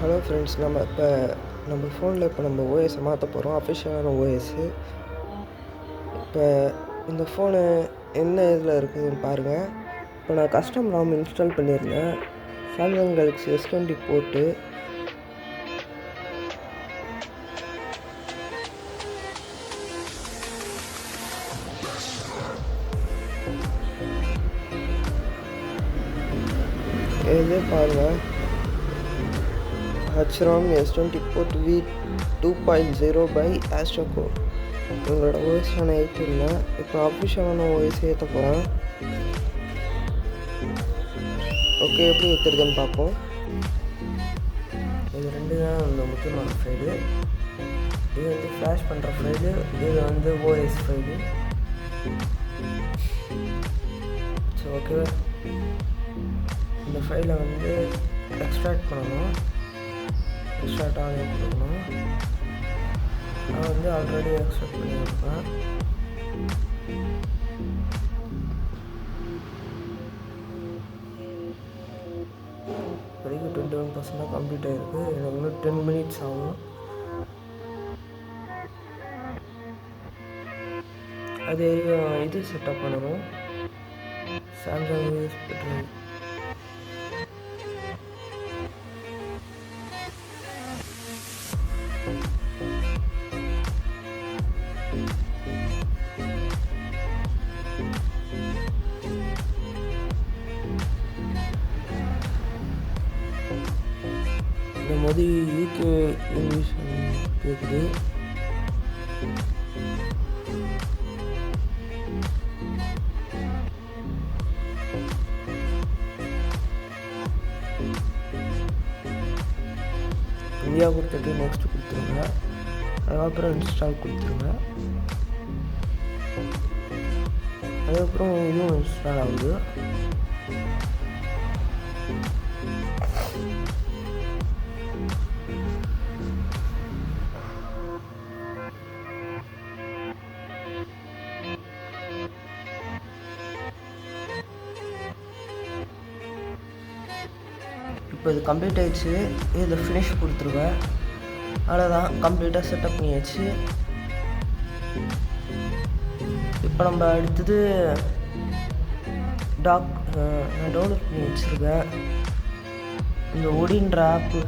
Hello friends, நம்ம ஃபோனில் நம்ம ஓஎஸை மாற்ற போகிறோம். அஃபிஷியலான ஓஎஸ்ஸு. இப்போ இந்த ஃபோனு என்ன இதில் இருக்குதுன்னு பாருங்கள். இப்போ நான் கஸ்டம் ROM இன்ஸ்டால் பண்ணியிருந்தேன். சாம்சங் கேலக்ஸி S20 போட்டு இதே பாருங்கள். HROM S20 port V2.0 by Astroco. உங்களோட ஓஎஸ் நான் ஏற்றிருந்தேன். இப்போ அஃபிஷியலான ஓஎஸ் ஏற்ற போகிறேன். ஓகே, எப்படி ஏற்றுறதுன்னு பார்ப்போம். இது ரெண்டு தான் இந்த முக்கியமான ஃபைலு. இது வந்து ஃப்ளாஷ் பண்ணுற ஃபைலு, இது வந்து ஓஎஸ் ஃபைலு. ஸோ ஓகே, இந்த ஃபைலை வந்து எக்ஸ்ட்ராக்ட் பண்ணணும். எக்ஸ்ட்ராக்ட் ஆகி கொடுக்கணும். நான் வந்து ஆல்ரெடி எக்ஸ்ட்ராக்ட் பண்ணியிருப்பேன். வரைக்கும் 21% தான் கம்ப்ளீட் ஆகிருக்கு. எனக்கு இன்னும் 10 minutes ஆகும். அது இது செட்டப் பண்ணணும். சாம்சங் யூஸ் பண்ணுறது இந்த மாதிரி யூகே இங்கிலீஷ் கேட்குது. இந்தியா கொடுத்துட்டு நெக்ஸ்ட் கொடுத்துருங்க. அதுக்கப்புறம் இன்ஸ்டால் கொடுத்துருங்க. அதுக்கப்புறம் இதுவும் இன்ஸ்டால் ஆகுது. இப்போ இது கம்ப்ளீட் ஆகிடுச்சு. இதில் ஃபினிஷ் கொடுத்துருவேன். அவ்வளோதான், கம்ப்ளீட்டாக செட்டப் பண்ணியாச்சு. இப்போ நம்ம அடுத்தது நான் டவுன்லோட் பண்ணி வச்சுருக்கேன் இந்த ஒடின்ற ஆப்பு.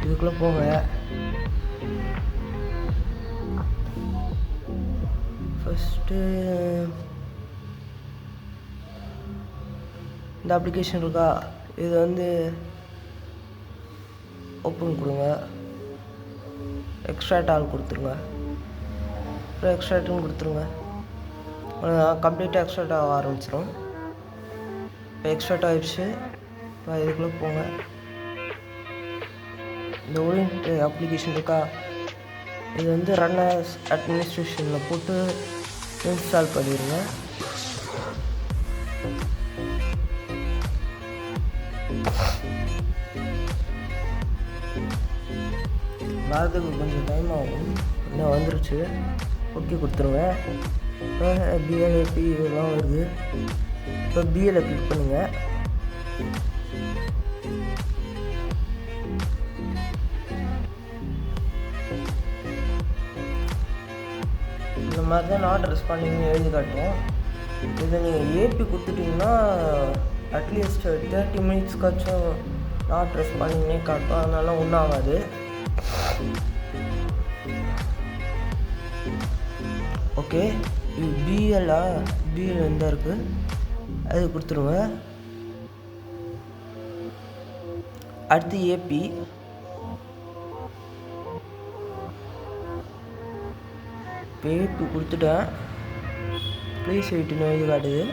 இதுக்குள்ளே போங்க. ஃபஸ்ட்டு இந்த அப்ளிகேஷன் இருக்கா, இது வந்து ஓப்பன் கொடுங்க. எக்ஸ்ட்ராக்ட் ஆல் கொடுத்துருங்க. அப்புறம் எக்ஸ்ட்ராக்ட்னு கொடுத்துருங்க. கம்ப்ளீட்டாக எக்ஸ்ட்ராக்ட் ஆக ஆரம்பிச்சிடும். இப்போ எக்ஸ்ட்ராக்ட் ஆகிடுச்சு. இப்போ இதுக்குள்ளே போங்க. இந்த ஒலிண்ட் அப்ளிகேஷன் இருக்கா, இது வந்து ரன்னர்ஸ் அட்மினிஸ்ட்ரேஷனில் போட்டு இன்ஸ்டால் பண்ணிடுங்க. வரதுக்கு கொஞ்சம் டைம் ஆகும். இன்னும் வந்துருச்சு. ஓகே கொடுத்துருங்க. இப்போ பிஎல்ஏபி இதெல்லாம் வருது. இப்போ பிஎல்ஐ கிளிக் பண்ணுங்கள். இந்த மாதிரி தான் நாட் ரெஸ்பாண்டிங்னு எழுதி காட்டும். இதை நீங்கள் ஏபி கொடுத்துட்டிங்கன்னா அட்லீஸ்ட் 30 minutesக்காச்சும் நாட் ரெஸ்பாண்டிங்னே காட்டும். அதனால ஒன்றும் ஆகாது. ஓகே, இது பிஎல் எந்த இருக்குது அது கொடுத்துருங்க. அடுத்து ஏபி. இப்போ ஏபி கொடுத்துட்டேன். ப்ளீஸ் வெயிட்னு எழுதி காட்டுது.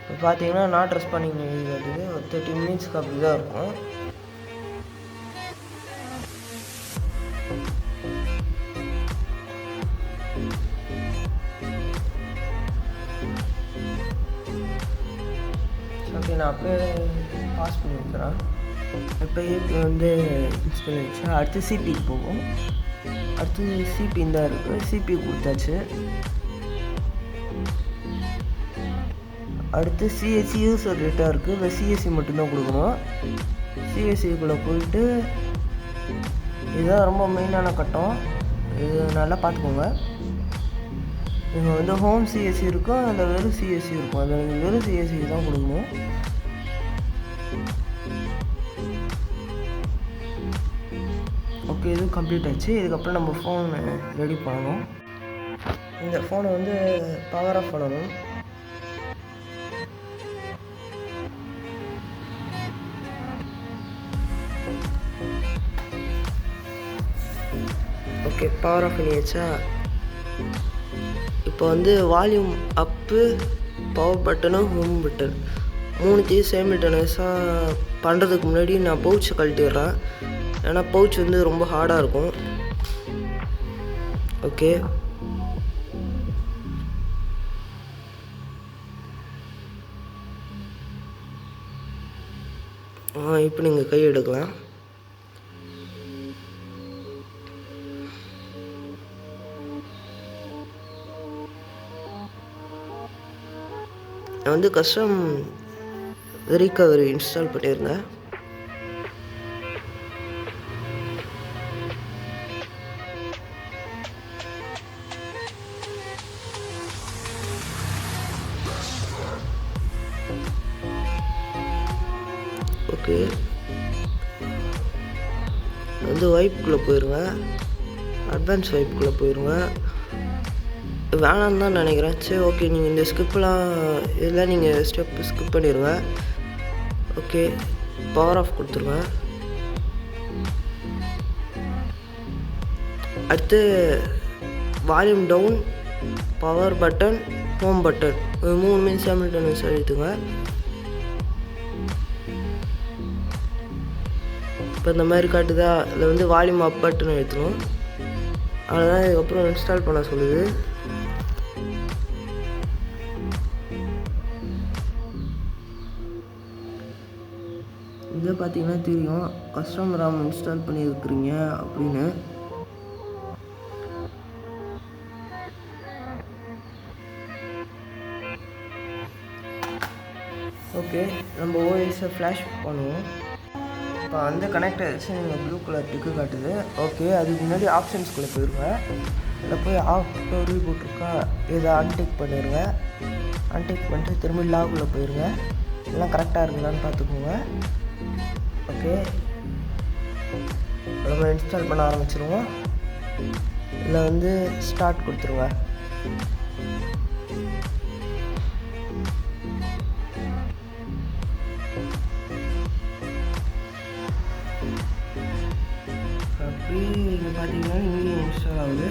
இப்போ பார்த்தீங்கன்னா நாட் ரெஸ்பாண்டிங் எழுதி காட்டுது. ஒரு 30 minutesக்கு அப்படி தான் இருக்கும். ஓகே, நான் அப்படியே பாஸ் பண்ணி வைக்கிறேன். இப்போ ஏபி வந்து இன்ஸ்டால் ஆகிடுச்சு. அடுத்து சிபிக்கு போகும். அடுத்து சிபி தான் இருக்குது. சிபி கொடுத்தாச்சு. அடுத்து சிஎஸ்சி யூசர் டேட்டா இருக்குது. இந்த சிஎஸ்சி மட்டும்தான் கொடுக்கணும். சிஎஸ்சிக்குள்ளே போயிட்டு இதுதான் ரொம்ப மெயினான கட்டம், இது நல்லா பார்த்துக்கோங்க. இங்கே வந்து ஹோம் சிஎஸ்சி இருக்கும், அதில் வெறும் சிஎஸ்சி இருக்கும். அதில் நீங்கள் வெறும் சிஎஸ்சி தான் கொடுக்கணும். ஓகே, இது கம்ப்ளீட் ஆச்சு. இதுக்கப்புறம் நம்ம ஃபோன் ரெடி பண்ணணும். இந்த ஃபோனை வந்து பவர் ஆஃப் பண்ணணும். ஓகே, பவர் ஆஃப் பண்ணியாச்சா? இப்போ வந்து volume up, power button, home button மூணுத்தையும் சைமல்டேனியஸாக பண்ணுறதுக்கு முன்னாடி நான் பவுச்சை கழட்டிடுறேன். ஏன்னா பவுச் வந்து ரொம்ப ஹார்டாக இருக்கும். ஓகே, இப்போ நீங்கள் கை எடுக்கலாம். நான் வந்து கஸ்டம் ரிகவரி இன்ஸ்டால் பண்ணியிருந்தேன். ஓகே, வந்து வைப்புக்குள்ளே போயிடுங்க, அட்வான்ஸ் வைப்புக்குள்ளே போயிடுங்க. வேணான்னு தான் நினைக்கிறேன். சரி, ஓகே, நீங்கள் இந்த ஸ்கிப்லாம் இதெல்லாம் நீங்கள் ஸ்கிப் பண்ணிடுங்க. ஓகே, பவர் ஆஃப் கொடுத்துருங்க. அடுத்து volume down, power button, home button இது மூணுமே சைமல்டேனியஸ் அழுத்துங்க. இப்போ இந்த மாதிரி காட்டுதா, இதில் வந்து வால்யூம் அப் பட்டன் எடுத்துணும். அதுதான் இதுக்கப்புறம் இன்ஸ்டால் பண்ண சொல்லுது. இதை பார்த்தீங்கன்னா தெரியும் கஸ்டம் ராம் இன்ஸ்டால் பண்ணியிருக்கிறீங்க அப்படின்னு. ஓகே, நம்ம ஓஎஸை ஃப்ளாஷ் பண்ணுவோம். இப்போ வந்து கனெக்ட் ஆகிடுச்சு, நீங்கள் ப்ளூ கலர் டிக்கு காட்டுது. ஓகே, அதுக்கு முன்னாடி ஆப்ஷன்ஸ்குள்ளே போயிடுங்க. இதில் போய் ஆஃப்டர் ரீபூட் இருக்கா, இதை அன்டிக் பண்ணிடுங்க. அன்டிக் பண்ணிட்டு திரும்பி லாகுள்ளே போயிடுங்க. எல்லாம் கரெக்டாக இருக்குதான்னு பார்த்துக்கோங்க. ஓகே, நம்ம இன்ஸ்டால் பண்ண ஆரம்பிச்சிருவோம். இதில் வந்து ஸ்டார்ட் கொடுத்துருங்க. அப்படி இங்கே பார்த்தீங்கன்னா இங்கே இன்ஸ்டால் ஆகுது.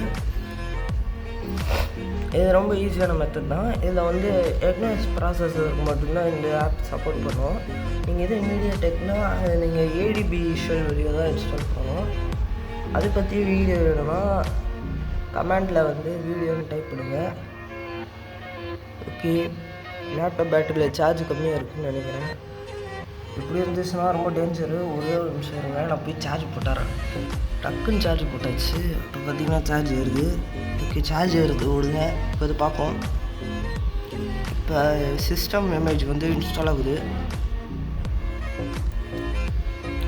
இது ரொம்ப ஈஸியான மெத்தட் தான். இதில் வந்து எக்னாஸ் ப்ராசஸருக்கு மட்டும்தான் இந்த ஆப் சப்போர்ட் பண்ணுவோம். நீங்கள் எது இமீடியட் டெக்னா அது நீங்கள் ஏடிபி ஷெல் வீடியோ தான் இன்ஸ்டால் பண்ணுவோம். அதை பற்றி வீடியோ வேணும்னா கமெண்டில் வந்து வீடியோன்னு டைப் பண்ணுங்கள். ஓகே, லேப்டாப் பேட்டரியில் சார்ஜ் கம்மியாக இருக்குதுன்னு நினைக்கிறேன். இப்படி இருந்துச்சுன்னா ரொம்ப டேஞ்சரு. ஒரே ஒரு நிமிஷம் இருங்க, நான் போய் சார்ஜ் போட்டுறேன். டக்குன்னு சார்ஜ் போட்டாச்சு. இப்போ பார்த்தீங்கன்னா சார்ஜ் ஏறுது. ஓகே, சார்ஜ் ஏறுது, ஓடுங்க. இப்போ அது பார்ப்போம். இப்போ சிஸ்டம் இமேஜ் வந்து இன்ஸ்டால் ஆகுது.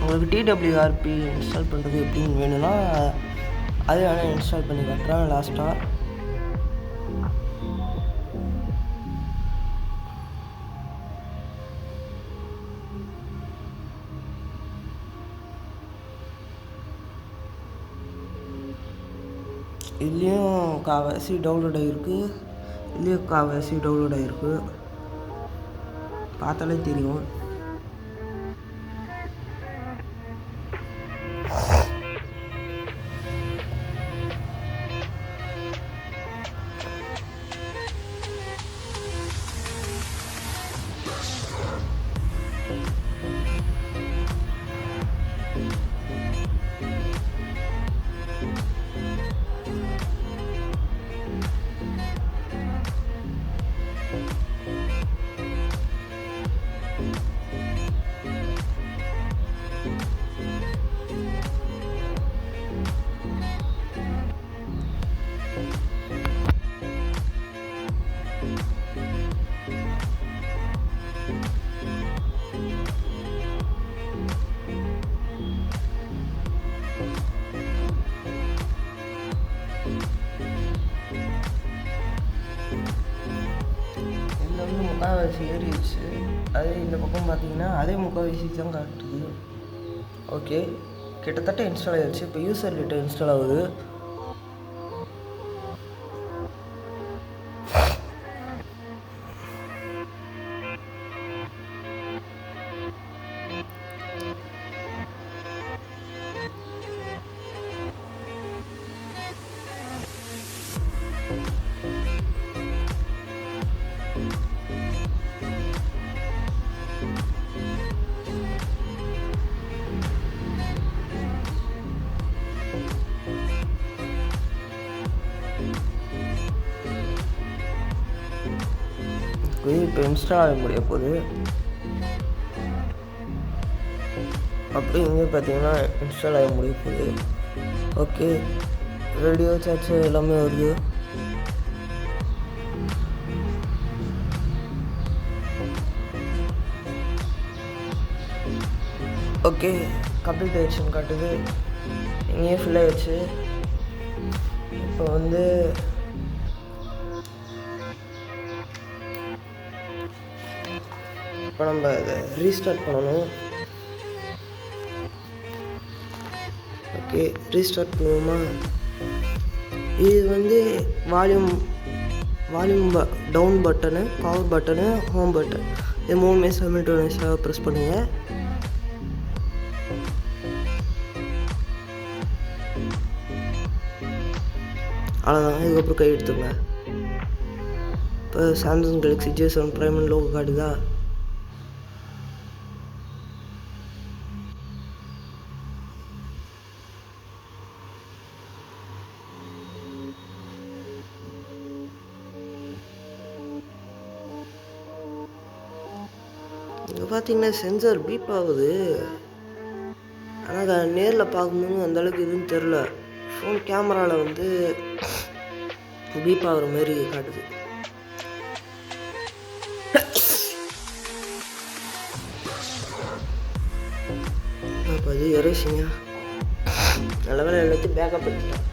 உங்களுக்கு டிடபிள்யூஆர்பி இன்ஸ்டால் பண்ணுறது எப்படின்னு வேணும்னா அது வேணால் இன்ஸ்டால் பண்ணி காட்டுறேன் லாஸ்ட்டாக. இதுலேயும் காவாசி டவுன்லோட் ஆகிருக்கு, இதுலேயும் காவாசி டவுன்லோட் ஆகிருக்கு. பார்த்தாலே தெரியும். ஏறிடுச்சு. அதே இந்த பக்கம் பார்த்தீங்கன்னா அதே முக்கால்வாசி தான் காட்டுது. ஓகே, கிட்டத்தட்ட இன்ஸ்டால் ஆகிடுச்சு. இப்போ யூசர் டேட்டா இன்ஸ்டால் ஆகுது. இப்போ இன்ஸ்டால் ஆக முடிய போகுது. அப்படி இங்கே பார்த்தீங்கன்னா இன்ஸ்டால் ஆக முடிய போகுது. ஓகே, ரேடியோ சார்ஜ் எல்லாமே வருது. ஓகே, கம்ப்ளீட் ஆயிடுச்சுன்னு காட்டுது. இங்கேயே ஃபில் ஆயிடுச்சு. இப்போ வந்து இப்போ நம்ம அதை ரீஸ்டார்ட் பண்ணணும். ஓகே, ரீஸ்டார்ட் பண்ணுவோமா? இது வந்து volume down button, power button, home button, இது மூணுமே சைமல்டேனியஸாக ப்ரெஸ் பண்ணுங்கள். அவ்வளோதான். இதுக்கப்புறம் கை எடுத்துங்க. இப்போ Samsung Galaxy J7 Prime logo காட்டுதா? இங்கே பார்த்தீங்கன்னா சென்சார் பீப் ஆகுது. ஆனால் அதை நேரில் பார்க்கும்போது அந்தளவுக்கு எதுவும் தெரில. ஃபோன் கேமராவில் வந்து பீப் ஆகிற மாதிரி காட்டுது. அப்போ அது எரேசிங்க. நல்ல வேலை எல்லாத்தையும் பேக்கப் எடுத்துட்டேன்.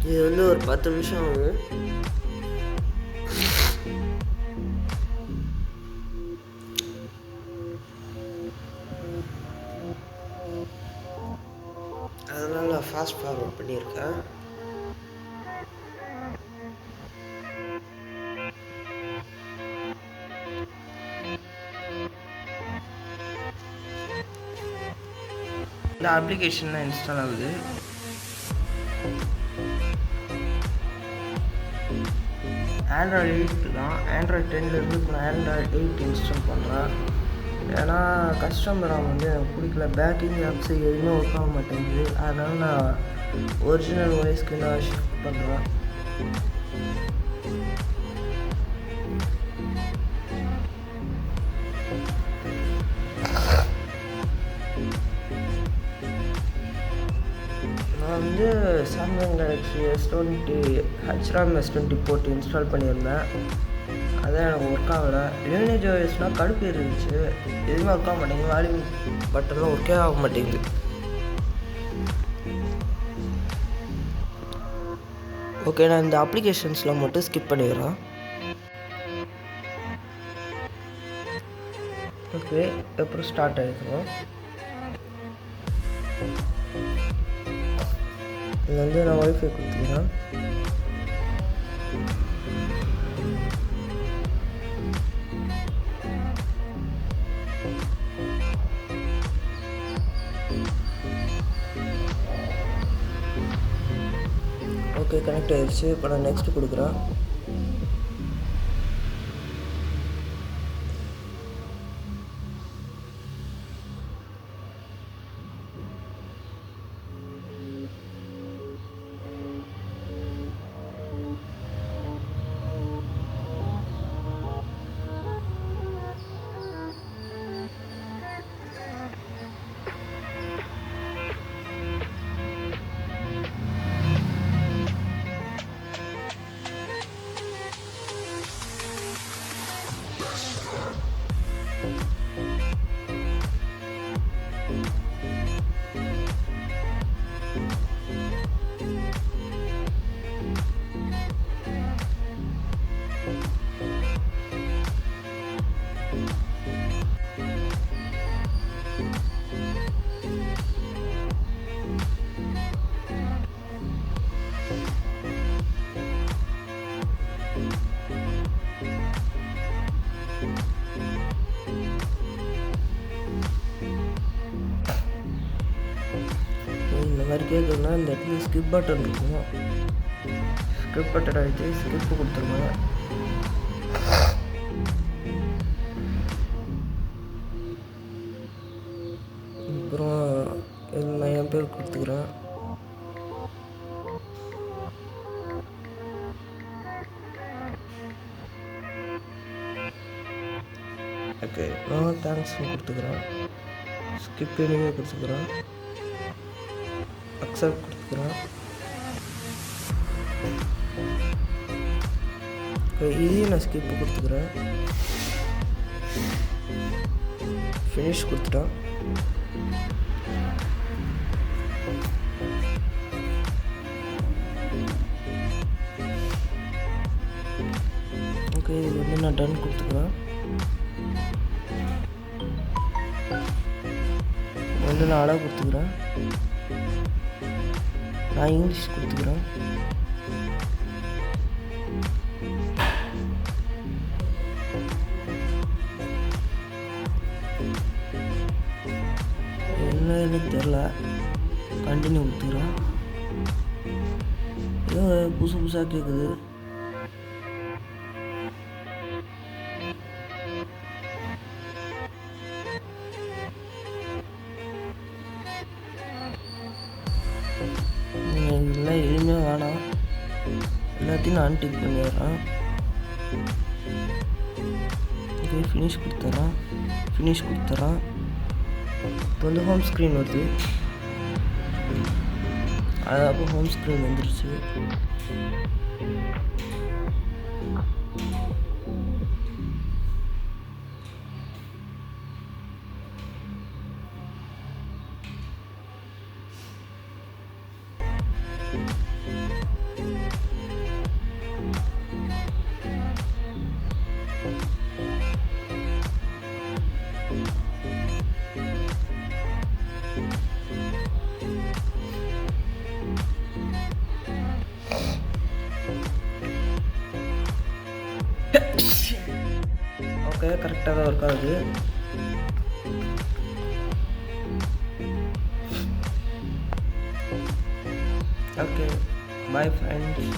இது வந்து ஒரு 10 நிமிஷம் ஆகும். அதனால் ஃபாஸ்ட் ஃபார்வர்ட் பண்ணியிருக்கேன். இந்த அப்ளிகேஷன்லாம் இன்ஸ்டால் ஆகுது. ஆண்ட்ராய்டு 8 தான். ஆண்ட்ராய்டு 10லேருந்து இப்போ நான் ஆண்ட்ராய்டு 8 இன்ஸ்டால் பண்ணுறேன். ஏன்னா கஸ்டமர் வந்து எனக்கு பிடிக்கல. பேக்கிங் ஆப்ஸ் எதுவுமே ஒர்க் ஆக மாட்டேங்குது. அதனால் நான் ஒரிஜினல் வாய்ஸ்க்கு நான் ஷிஃப்ட் பண்ணுறேன். நான் வந்து Samsung Galaxy S20 HRAM S20 போட்டு இன்ஸ்டால் பண்ணியிருந்தேன். அதான் எனக்கு ஒர்க் ஆகலை. லினேஜ் ஓஎஸ்னால் கடுப்பு இருந்துச்சு. எதுவுமே ஒர்க் ஆக மாட்டேங்குது. வால்யூம் பட்டன்லாம் ஒர்க்கே ஆக மாட்டேங்குது. ஓகே, நான் இந்த அப்ளிகேஷன்ஸ்லாம் மட்டும் ஸ்கிப் பண்ணிடுறேன். ஓகே, அப்புறம் ஸ்டார்ட் ஆகிருக்கணும். இங்கே வந்து நான் ஒய்ஃபை கொடுத்துக்கிறேன். ஓகே, கனெக்ட் ஆகிடுச்சு. இப்போ நான் நெக்ஸ்ட் கொடுக்குறேன். இந்த மாதிரி கேட்குதுன்னா இந்த இடத்துல ஸ்கிப் பட்டன் இருக்கும். ஸ்கிப் பட்டன் அடித்து ஸ்கிப்பு கொடுத்துருங்க. அப்புறம் இதில் நான் என் பேர் கொடுத்துக்கிறேன். ஓகே, நான் தேங்க்ஸ்னு கொடுத்துக்கிறேன். ஸ்கிப் எனிவே கொடுத்துக்கிறேன். அக்செப்ட் கொடுத்துக்கிறேன். இதையும் நான் ஸ்கிப்பு கொடுத்துக்கிறேன். ஃபினிஷ் கொடுத்துட்டேன். ஓகே, இது வந்து நான் டன் கொடுத்துக்கிறேன். வந்து நான் அழகாக கொடுத்துக்கிறேன். நான் இங்கிலீஷ் கொடுத்துக்கிறேன். என்ன எனக்கு தெரில, கண்டினியூ கொடுத்துக்கிறேன். ஏதோ புதுசு புதுசாக கேட்குது. இதெல்லாம் எதுவுமே வேணாம், எல்லாத்தையும் நான் அன்டிக் பண்ணிடுறேன். ஓகே, ஃபினிஷ் கொடுத்துட்றேன். இப்போ வந்து ஹோம் ஸ்க்ரீன் வருது. அப்போ ஹோம் ஸ்க்ரீன் வந்துருச்சு. ஓகே, கரெக்டாக தான் ஒர்க் ஆகுது. Okay, bye friends.